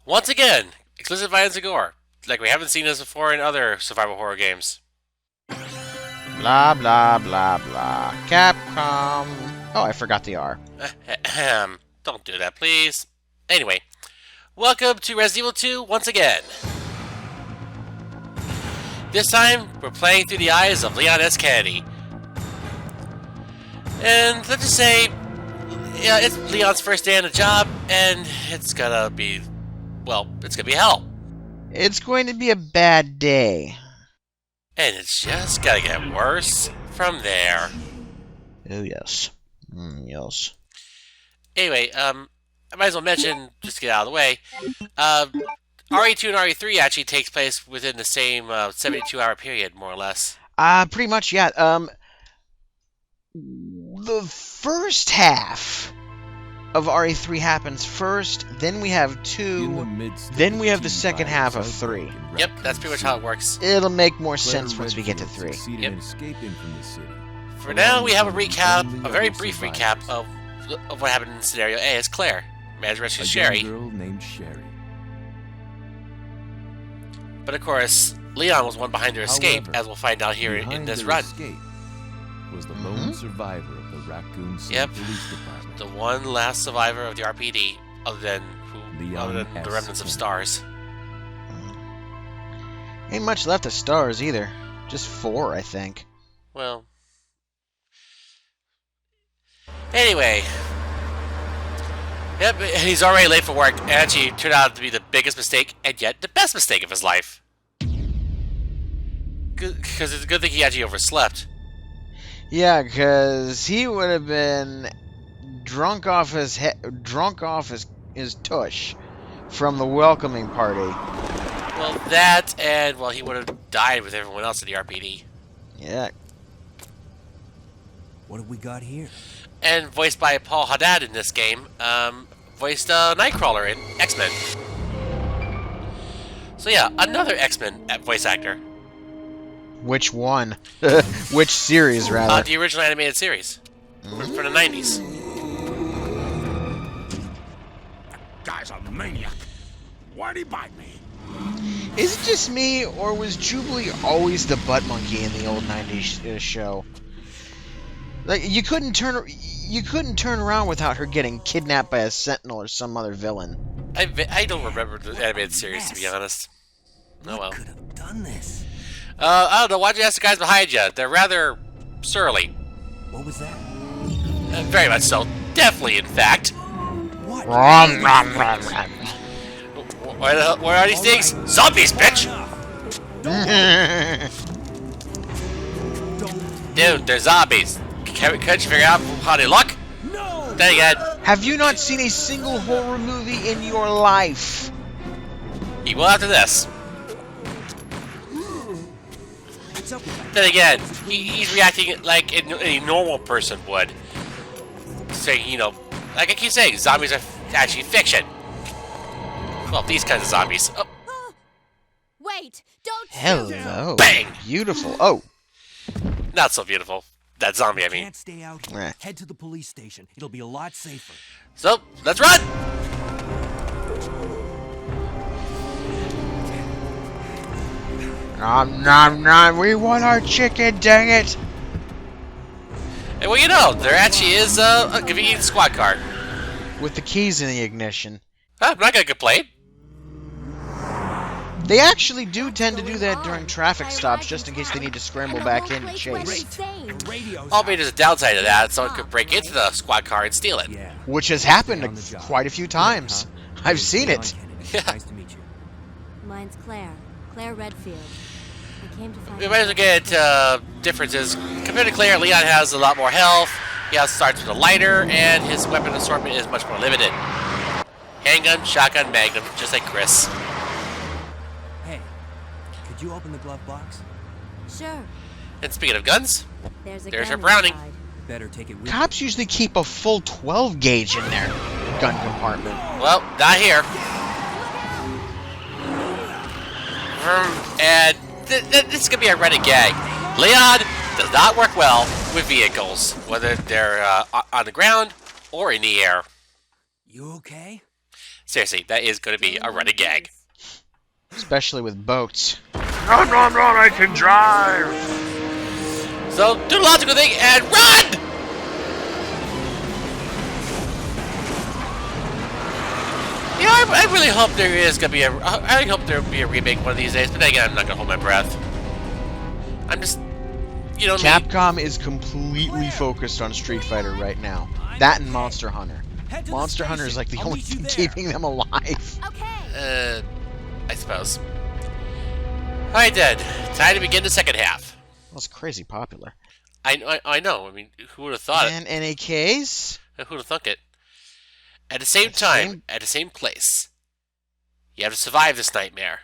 Once again, exclusive violence and gore, like we haven't seen this before in other survival horror games. Blah, blah, blah, blah. Capcom. Oh, I forgot the R. Ahem. Don't do that, please. Anyway, welcome to Resident Evil 2 once again. This time, we're playing through the eyes of Leon S. Kennedy. And let's just say, yeah, it's Leon's first day on the job, and it's gonna be, well, it's gonna be hell. It's going to be a bad day. And it's just gonna get worse from there. Oh, yes. Yes. Anyway, I might as well mention, just to get out of the way, RE2 and RE3 actually takes place within the same 72-hour period, more or less. Pretty much, yeah. The first half of RE3 happens first, then we have 2, then we have the second half of 3. Yep, that's pretty much how it works. It'll make more sense once we get to 3. Yep. For now, we have a recap, a very brief recap of what happened in scenario A as Claire managed to rescue Sherry. Girl named Sherry. But of course, Leon was one behind her escape, as we'll find out here in this run. Escape was the lone survivor of the Raccoon City Police Department. The one last survivor of the RPD, other than the remnants of stars. Ain't much left of stars either. Just 4, I think. Well. Anyway. Yep, he's already late for work, and actually turned out to be the biggest mistake, and yet the best mistake of his life. Because it's a good thing he actually overslept. Yeah, because he would have been drunk off his his tush from the welcoming party. Well, that, and, well, he would have died with everyone else in the RPD. Yeah. What have we got here? And voiced by Paul Haddad in this game, voiced Nightcrawler in X-Men. So yeah, another X-Men voice actor. Which one? Which series, rather? The original animated series. From the 90s. That guy's a maniac. Why'd he bite me? Is it just me, or was Jubilee always the butt monkey in the old 90s show? Like, you couldn't turn around without her getting kidnapped by a sentinel or some other villain. I don't remember the animated series, to be honest. Oh well. Could have done this. I don't know. Why'd you ask the guys behind you? They're rather surly. What was that? Very much so. Definitely, in fact. What? Where are these things? Zombies, bitch! Dude, they're zombies. Can't you figure out how they look? No! Then again, Have you not seen a single horror movie in your life? you will after this. What's up with that? Then again, he's reacting like a normal person would. Saying, you know, like I keep saying, zombies are actually fiction. Well, these kinds of zombies. Oh, Wait! Don't Hello. Bang! Beautiful. Oh. not so beautiful. That zombie, I mean. Can't stay out here. Meh. Head to the police station. It'll be a lot safer. So, let's run! Nom nom nom. We want our chicken, dang it. And well, you know, there actually is a convenient squad car. With the keys in the ignition. I'm not gonna complain. They actually do tend to do that during traffic stops, just in case they need to scramble back in and chase. The radio's Albeit there's a downside to that, someone could break into the squad car and steal it. Yeah. Which has happened On the job. quite a few times. I've seen it. Yeah. Nice to meet you. Mine's Claire. Claire Redfield. I came to find We might as well get into differences. Compared to Claire, Leon has a lot more health. He also starts with a lighter, and his weapon assortment is much more limited. Handgun, shotgun, magnum, just like Chris. Hey, could you open the glove box? Sure. And speaking of guns, There's There's gun her Browning. inside. Better take it with Cops usually keep a full 12 gauge in their gun compartment. well, not here. And this is gonna be a running gag. Leon does not work well with vehicles, whether they're on the ground or in the air. You okay? Seriously, that is going to be a running gag. Especially with boats. No, I can drive. So, do the logical thing and run! You know, I really hope there is going to be I hope there will be a remake one of these days, but then again, I'm not going to hold my breath. I'm just, you know, Capcom is completely focused on Street Fighter right now. That and Monster Hunter. Monster Hunter is like the only thing keeping them alive. Okay. I suppose. Alright then, time to begin the second half. Well, it's crazy popular. I know, I mean, who would have thought And NAKs? it? Who would have thunk it? At the same time, at the same place, you have to survive this nightmare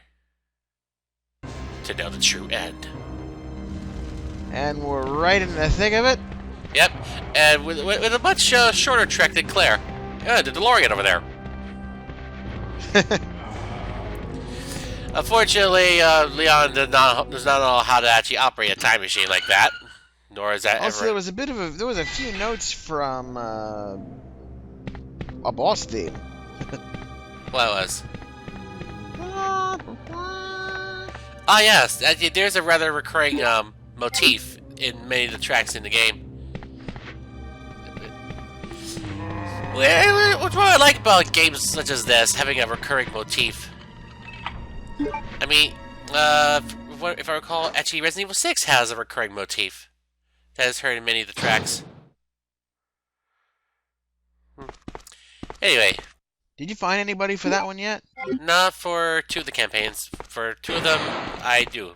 to know the true end. And we're right in the thick of it. Yep, and with a much shorter trek than Claire. Yeah, the DeLorean over there. Unfortunately, Leon does not know how to actually operate a time machine like that. Nor is that Also, ever... there was a few notes from a boss theme. Well, it was. Ah, yes, there's a rather recurring motif in many of the tracks in the game. What's what I like about games such as this, having a recurring motif. I mean, if I recall, actually Resident Evil 6 has a recurring motif that is heard in many of the tracks. Anyway. Did you find anybody for that one yet? Not for 2 of the campaigns. For 2 of them, I do.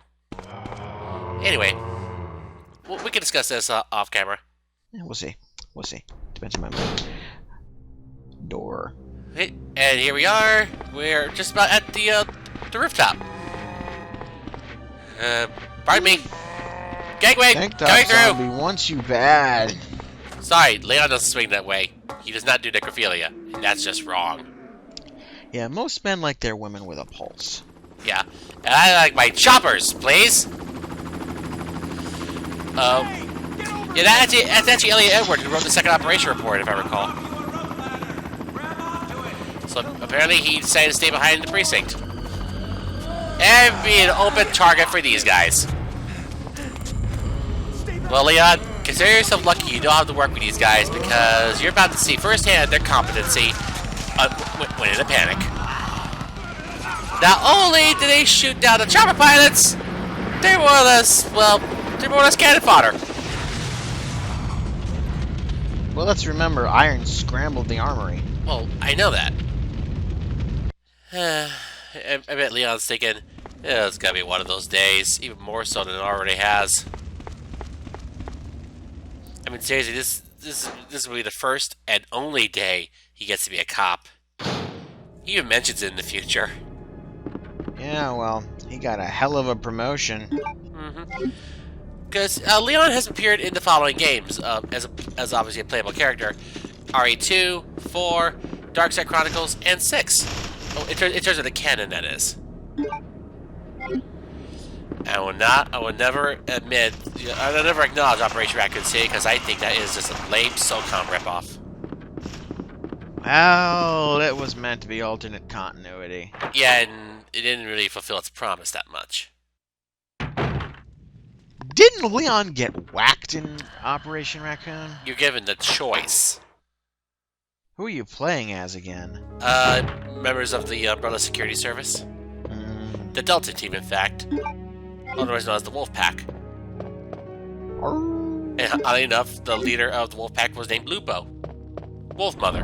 Anyway, we can discuss this off camera. Yeah, we'll see. We'll see. Depends on my mood. Door. Okay, and here we are. We're just about at the rooftop. Pardon me. Gangway, Thank coming that through. zombie wants you bad. Sorry, Leon doesn't swing that way. He does not do necrophilia, and that's just wrong. Yeah, most men like their women with a pulse. Yeah, and I like my choppers, please. Yeah, that's actually Elliot Edwards who wrote the second operation report, if I recall. So apparently he decided to stay behind the precinct and be an open target for these guys. Well, Leon, consider yourself lucky you don't have to work with these guys because you're about to see firsthand their competency when in a panic. Not only do they shoot down the chopper pilots, they're more or less, well, they're more or less cannon fodder. Well, let's remember, Iron scrambled the armory. Well, I know that. I bet Leon's thinking, yeah, it's gotta be one of those days, even more so than it already has. I mean, seriously, this will be the first and only day he gets to be a cop. He even mentions it in the future. Yeah, well, he got a hell of a promotion. Because Leon has appeared in the following games as obviously a playable character: RE2, 4, Darkside Chronicles, and 6. Oh, in terms of the canon, that is. I will never admit, I will never acknowledge Operation Raccoon City because I think that is just a lame SOCOM ripoff. Well, it was meant to be alternate continuity. Yeah, and it didn't really fulfill its promise that much. Didn't Leon get whacked in Operation Raccoon? You're given the choice. Who are you playing as again? Members of the Umbrella Security Service. The Delta Team, in fact. Otherwise known as the Wolf Pack. And oddly enough, the leader of the Wolf Pack was named Lupo. Wolf Mother.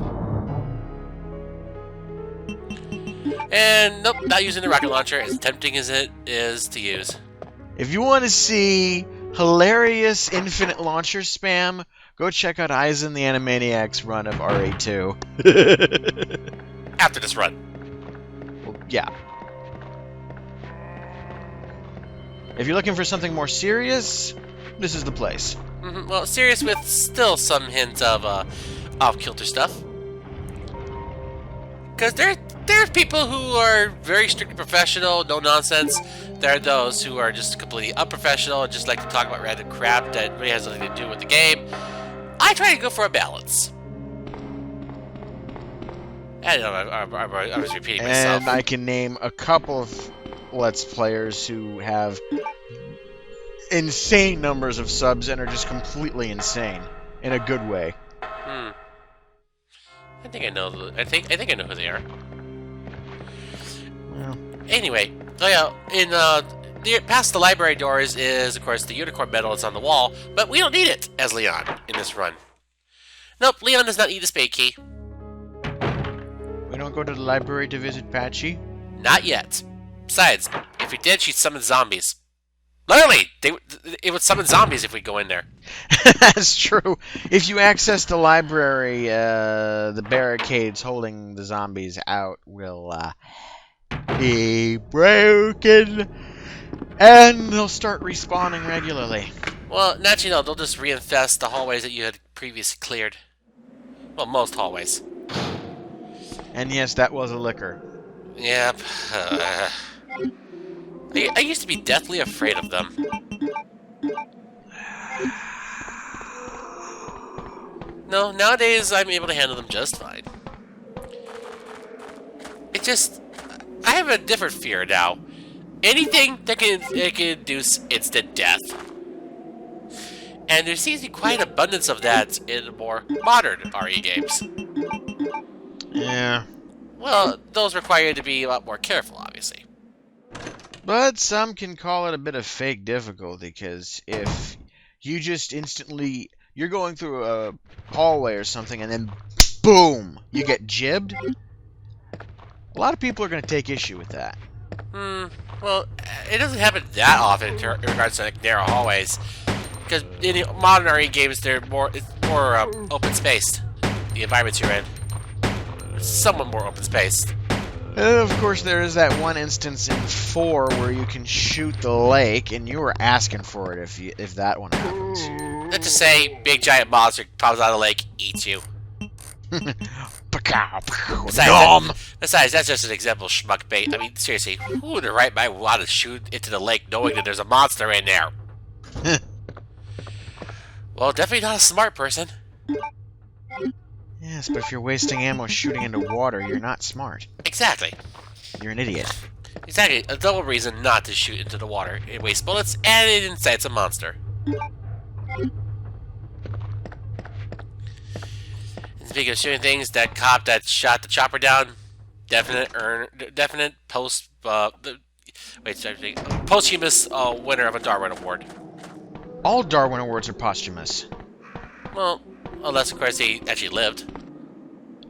And nope, not using the rocket launcher, as tempting as it is to use. If you want to see hilarious infinite launcher spam, go check out Aizen the Animaniacs run of RA2. After this run. Well, yeah. If you're looking for something more serious, this is the place. Well, serious with still some hints of off-kilter stuff. Because there's people who are very strictly professional, no nonsense. There are those who are just completely unprofessional and just like to talk about random crap that really has nothing to do with the game. I try to go for a balance. I don't know, I was repeating myself. And I can name a couple of Let's Players who have insane numbers of subs and are just completely insane in a good way. I think I know. I think I know who they are. Well, Anyway, oh yeah, past the library doors is, of course, the unicorn medal that's on the wall, but we don't need it as Leon in this run. Nope, Leon does not need a spade key. we don't go to the library to visit Patchy. Not yet. Besides, if we did, she'd summon zombies. Literally, it would summon zombies if we go in there. That's true. If you access the library, the barricades holding the zombies out will be broken, and they'll start respawning regularly. Well, naturally, no, they'll just reinfest the hallways that you had previously cleared. Well, most hallways. And yes, that was a liquor. Yep. I used to be deathly afraid of them. No, nowadays I'm able to handle them just fine. It just... I have a different fear now. Anything that can induce instant death. And there seems to be quite an abundance of that in more modern RE games. Yeah. Well, those require you to be a lot more careful, obviously. But some can call it a bit of fake difficulty, because if you just instantly... You're going through a hallway or something, and then boom! You get jibbed. A lot of people are going to take issue with that. Well, it doesn't happen that often in regards to like, narrow hallways. Because in modern RE games, it's more open spaced. The environments you're in, it's somewhat more open spaced. Of course, there is that one instance in 4 where you can shoot the lake, and you were asking for it if that one happens. Let's just say, big giant monster pops out of the lake, eats you. Besides, that's just an example of schmuck bait. I mean, seriously, who in the right mind would want to shoot into the lake knowing that there's a monster in there? Well, definitely not a smart person. Yes, but if you're wasting ammo shooting into water, you're not smart. Exactly. You're an idiot. Exactly. A double reason not to shoot into the water. It wastes bullets, and it incites a monster. And speaking of shooting things, that cop that shot the chopper down, definite posthumous winner of a Darwin Award. All Darwin Awards are posthumous. Well, unless of course he actually lived.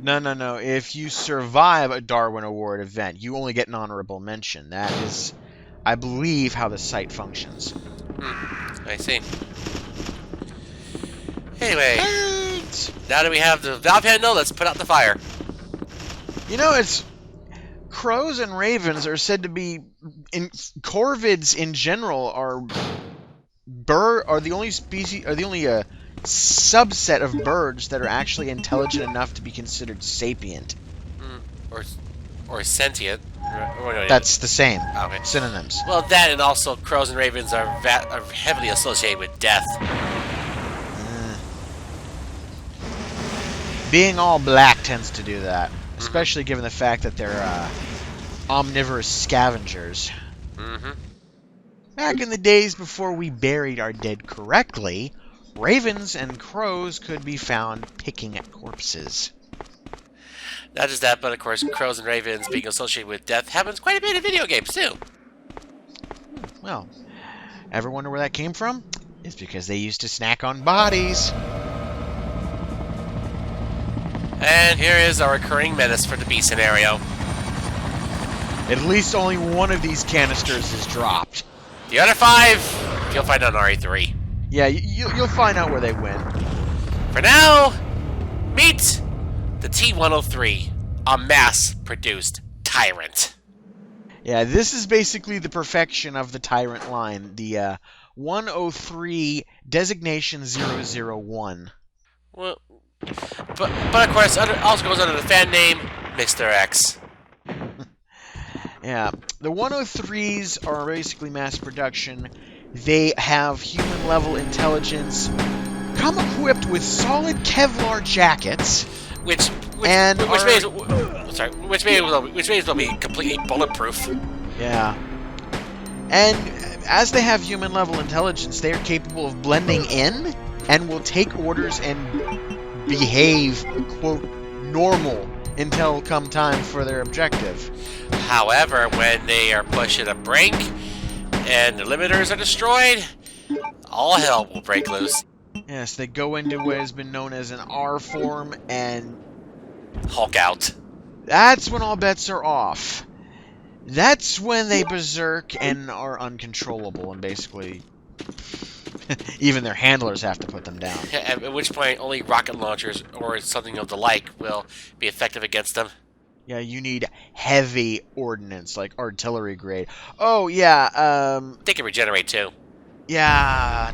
No. If you survive a Darwin Award event, you only get an honorable mention. That is, I believe, how the site functions. I see. Anyway, now that we have the valve handle, let's put out the fire. You know, it's crows and ravens are said to be corvids in general are the only species, or the only subset of birds that are actually intelligent enough to be considered sapient. Or sentient. That's the same. Okay. Synonyms. Well, that and also crows and ravens are heavily associated with death. Being all black tends to do that, especially given the fact that they're omnivorous scavengers. Back in the days before we buried our dead correctly, ravens and crows could be found picking at corpses. Not just that, but of course, crows and ravens being associated with death happens quite a bit in video games, too. Well, ever wonder where that came from? It's because they used to snack on bodies. And here is our recurring menace for the B scenario. At least only one of these canisters is dropped. The other 5, you'll find on RE3. Yeah, you'll find out where they win. For now, meet the T-103, a mass-produced tyrant. Yeah, this is basically the perfection of the tyrant line. The 103 designation 001. Well, but of course, also goes under the fan name Mr. X. Yeah, the 103s are basically mass production. They have human-level intelligence, come equipped with solid Kevlar jackets. Which which may as well be completely bulletproof. Yeah. And as they have human level intelligence, they are capable of blending in and will take orders and behave, quote, normal until come time for their objective. However, when they are pushed at a brink and the limiters are destroyed, all hell will break loose. Yes, they go into what has been known as an R form, and Hulk out. that's when all bets are off. That's when they berserk and are uncontrollable, and basically even their handlers have to put them down. At which point, only rocket launchers or something of the like will be effective against them. Yeah, you need heavy ordnance, like artillery grade. Oh, yeah, They can regenerate too. yeah,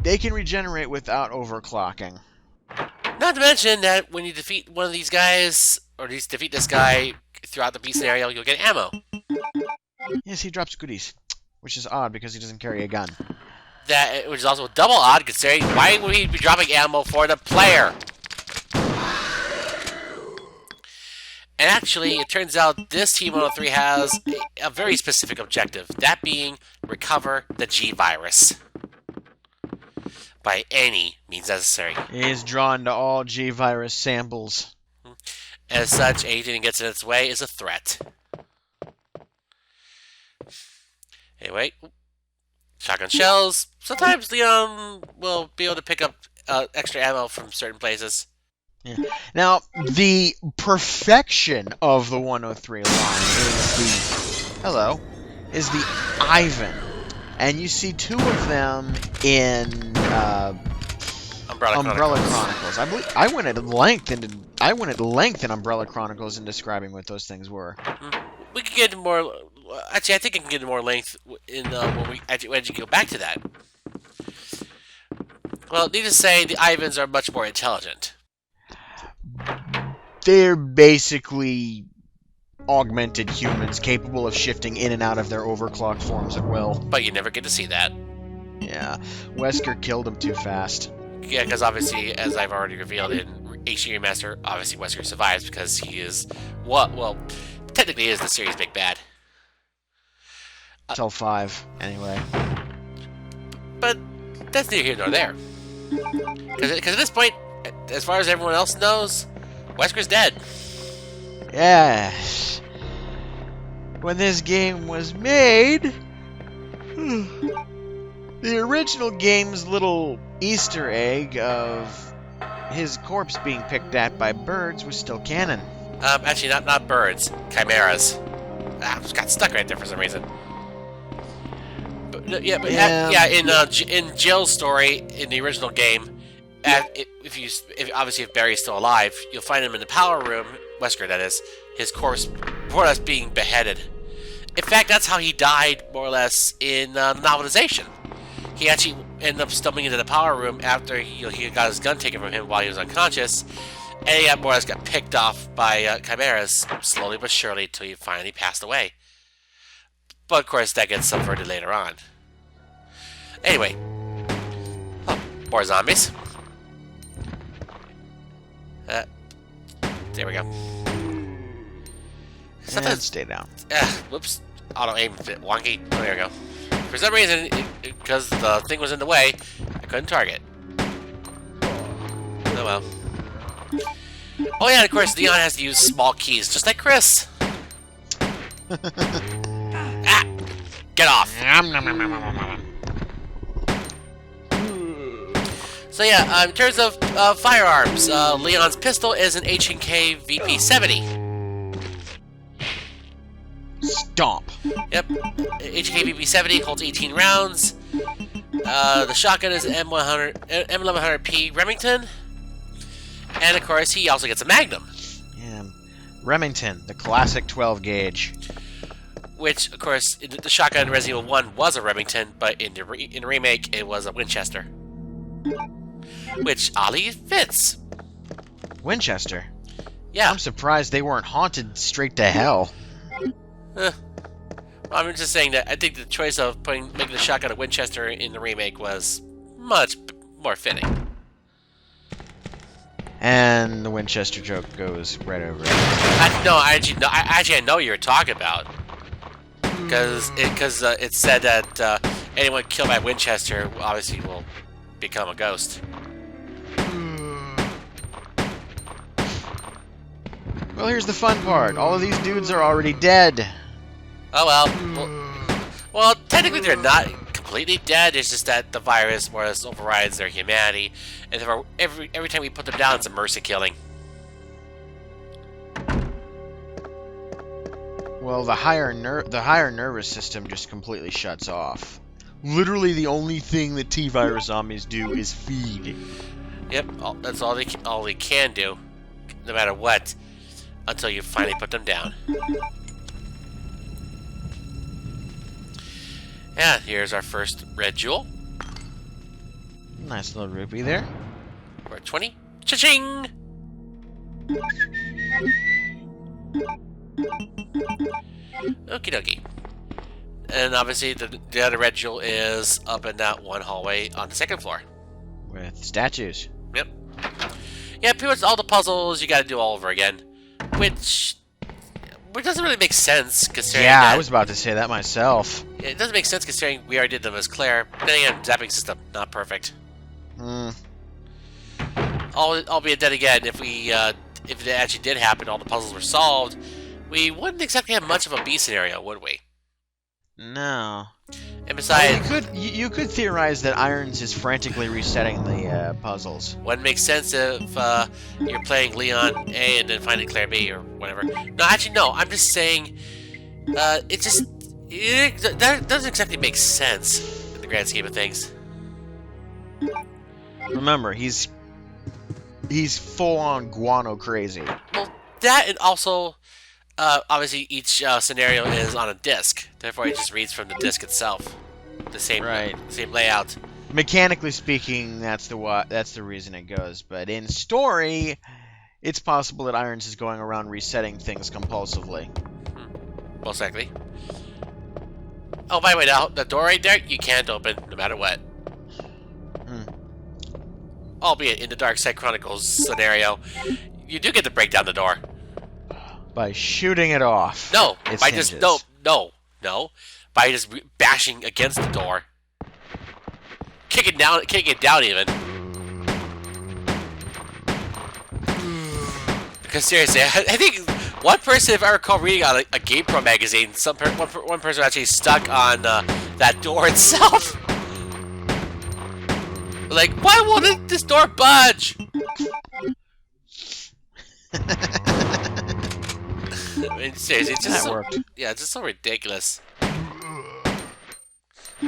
they can regenerate without overclocking. Not to mention that when you defeat one of these guys, or at least defeat this guy throughout the beat scenario, you'll get ammo. Yes, he drops goodies, which is odd because he doesn't carry a gun. That, which is also double odd, considering why would he be dropping ammo for the player? And actually, it turns out this Team 103 has a very specific objective, that being recover the G-Virus. By any means necessary. He is drawn to all G-Virus samples. As such, anything that gets in its way is a threat. Anyway, shotgun shells. Sometimes Leon will be able to pick up extra ammo from certain places. Yeah. Now, the perfection of the 103 line is the Ivan. And you see two of them in Umbrella Chronicles. I went at length in Umbrella Chronicles in describing what those things were. We can get into more. Actually, I think I can get into more length in when you go back to that. Well, needless to say, the Ivans are much more intelligent. They're basically augmented humans capable of shifting in and out of their overclocked forms at will. But you never get to see that. Yeah, Wesker killed him too fast. Yeah, because obviously, as I've already revealed in HD Remaster, obviously Wesker survives because he is well, technically is the series' big bad. Until 5, anyway. But that's neither here nor there. Because at this point, as far as everyone else knows, Wesker's dead. Yes. When this game was made, the original game's little Easter egg of his corpse being picked at by birds was still canon. Actually, not birds, chimeras. I just got stuck right there for some reason. But in Jill's story in the original game, if Barry's still alive, you'll find him in the power room, Wesker that is, his corpse more or less being beheaded. In fact, that's how he died more or less in the novelization. He actually ended up stumbling into the power room after he got his gun taken from him while he was unconscious, and he more or less got picked off by chimeras slowly but surely until he finally passed away. But of course, that gets subverted later on. Anyway, more zombies. There we go. Sometimes stay down. Whoops. Auto aim fit wonky. Oh, there we go. For some reason, because the thing was in the way, I couldn't target. Oh well. Oh yeah, and of course, Leon has to use small keys, just like Chris. Get off. So yeah, in terms of firearms, Leon's pistol is an H&K VP-70. Stomp. Yep, H&K VP-70 holds 18 rounds. The shotgun is an M1100P Remington. And of course, he also gets a Magnum. Yeah, Remington, the classic 12 gauge. Which, of course, the shotgun in Resident Evil 1 was a Remington, but in the remake, it was a Winchester. Which oddly fits. Winchester? Yeah. I'm surprised they weren't haunted straight to hell. Well, I'm just saying that I think the choice of making the shotgun a Winchester in the remake was much more fitting. And the Winchester joke goes right over it. I know you were talking about. Because it said that anyone killed by Winchester obviously will become a ghost. Well, here's the fun part. All of these dudes are already dead. Oh well, technically they're not completely dead. It's just that the virus more or less overrides their humanity, and every time we put them down, it's a mercy killing. Well, the higher nervous system just completely shuts off. Literally, the only thing that T-virus zombies do is feed. Yep, that's all they can do, no matter what, until you finally put them down. Yeah, here's our first red jewel. Nice little rupee there. We're at 20. Cha-ching! Okie dokie. And obviously the other red jewel is up in that one hallway on the second floor. With statues. Yep. Yeah, pretty much all the puzzles you gotta do all over again. Which doesn't really make sense considering Yeah, that, I was about to say that myself. it doesn't make sense considering we already did them as Claire. But then again, zapping system, not perfect. Albeit then again, if it actually did happen, all the puzzles were solved, we wouldn't exactly have much of a B scenario, would we? No. And besides, You could theorize that Irons is frantically resetting the puzzles. wouldn't make sense if you're playing Leon A and then finding Claire B or whatever. No, actually, no. I'm just saying, that doesn't exactly make sense in the grand scheme of things. Remember, he's full-on guano crazy. Well, that and also, obviously, each scenario is on a disc. Therefore, it just reads from the disc itself. The same layout. Mechanically speaking, that's the reason it goes. But in story, it's possible that Irons is going around resetting things compulsively. Most likely. Oh, by the way, now the door right there, you can't open no matter what. Albeit in the Dark Side Chronicles scenario, you do get to break down the door. By shooting it off. No, its by hinges. just no, by just bashing against the door, kicking it down even. Because seriously, I think one person, if I recall reading on a GamePro magazine, one person actually stuck on that door itself. Like, why won't this door budge? I mean, seriously, it's just worked. Yeah, it's just so ridiculous.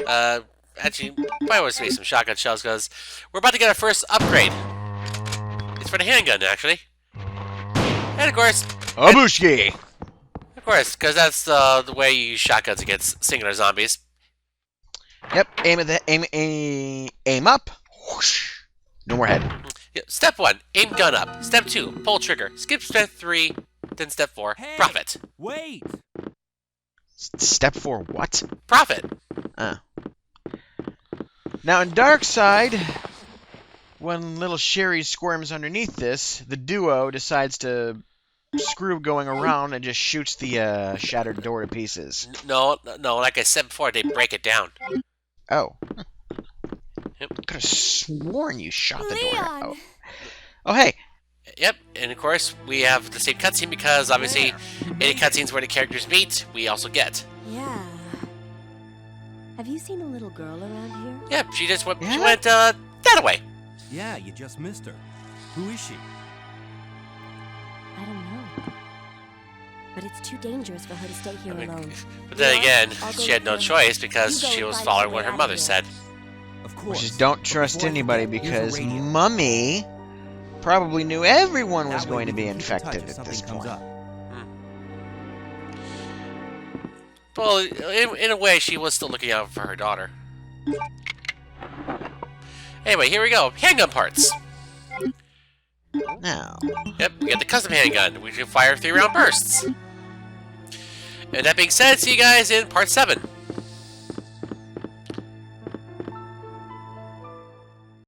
Actually, probably want to make some shotgun shells because we're about to get our first upgrade. It's for the handgun, actually. And of course, Abushki! Of course, because that's the way you use shotguns against singular zombies. Yep, aim up. Whoosh. No more head. Yeah, step 1, aim gun up. Step 2, pull trigger. Skip step 3, then step 4, profit. Wait! Step 4, what? Profit. Now in Dark Side, when little Sherry squirms underneath this, the duo decides to screw going around and just shoots the shattered door to pieces. No, like I said before, they break it down. Oh. Yep. Could have sworn you shot the door. Leon! Oh, hey. Yep, and of course, we have the same cutscene because obviously, any cutscenes where the characters meet, we also get. Yeah. Have you seen a little girl around here? Yep, she just went. Yeah? She went that away. Yeah, you just missed her. Who is she? I don't know. But it's too dangerous for her to stay here alone. But then again, I'll go she had no with her. choice because You go she and was find following your what way her out mother of said. Of course. Which is don't But trust before I anybody forget, here's because a radio. Mummy probably knew everyone was That way going to we be can keep in touch infected if at this something comes point. up. Well, in a way, she was still looking out for her daughter. Anyway, here we go. Handgun parts. Now, Yep, we got the custom handgun. We can fire 3-round bursts. And that being said, see you guys in part 7.